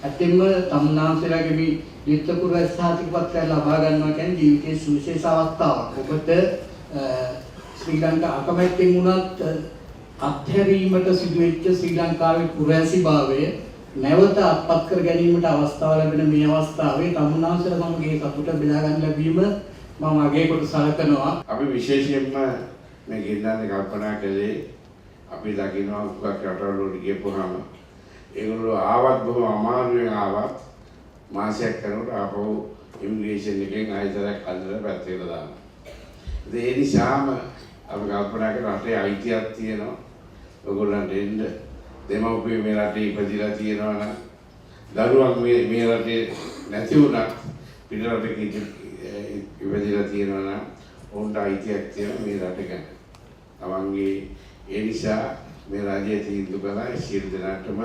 ඇතින්ම තමුන්නාන්සේලාගේ මේ යුක්තපුර සාතිකපත්‍රය ලබා ගන්නවා කියන්නේ ජීවිතයේ සුවිශේෂ අවස්ථාවක්. ඔබට ශ්‍රී ලංකා අකමැත්තෙන් වුණත් අත්හැරීමට සිදුවෙච්ච ශ්‍රී ලංකාවේ පුරැසිභාවය නැවත අත්පත් කර ගැනීමට අවස්ථාව ලැබෙන මේ අවස්ථාවේ තමුන්නාන්සේලා සමග ඒ සතුට බෙදා ගන්න ලැබීම මම අගය කොට සලකනවා. අපි විශේෂයෙන්ම මේ ගෙන්නන්නේ කල්පනා කළේ අපි දකිනවා උගක් රටවල වල ගියපුවාම ඒගොල්ලෝ ආවත් බොහොම අමාරුවෙන් ආවත් මාසයක් කරනකොට ආපහු ඉමිග්‍රේෂන් එකෙන් ආයතරයක් අල්ලලා පැත්තකට දානවා. ඒ නිසාම අපි කල්පනා කරලා රටේ අයිතියක් තියෙනවා. ඔයගොල්ලන්ට එන්න දෙමව්පියෝ මේ රටේ ඉපදිලා තියෙනවා නම් දරුවන් මේ රටේ නැති වුණත් පිට රටක ඉපදිලා තියෙනවා නම් ඔවුන්ට අයිතියක් තියෙනවා මේ රට ගැන. තමන්ගේ ඒ නිසා මේ රාජ්‍ය තීන්දුව කළා සියලු දෙනාටම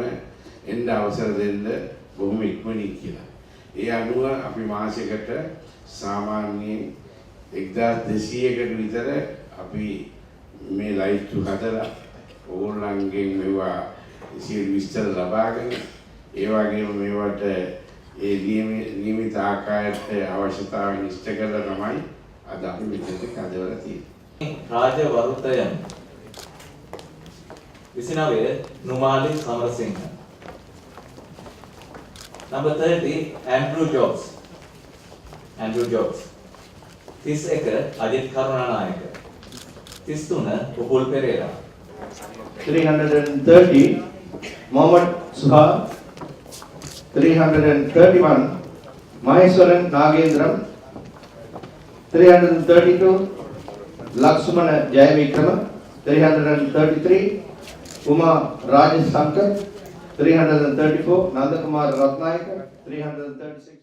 එන්න අවසර දෙන්න බොහොම ඉක්මනින් කියලා. ඒ අනුව අපි මාසයකට සාමාන්‍යයෙන් 1200කට විතර අපි මේ ලයිට් හදලා ඕගොල්ලන්ගෙන් මේවා සියලු විස්තර ලබාගෙන ඒ වගේම මේවට ඒ නියමිත ආකාරයට අවශ්‍යතාවයන් ඉෂ්ට කරලා තමයි අද අපි මෙතනට කඩවලා තියෙන්නේ. රාජ වරුතයන් 29 නුමාලි Samarasinghe. Number 30 Andrew Jobs. 31 Ajit Karunanayaka. 33 Upul Pereira. 330 Mohammad Suha. 331 Maheswaran Nagendram. 332 Lakshmana Jayavikrama. 333 Uma Rajasankar. 334 Nandakumar Ratnayaka. 336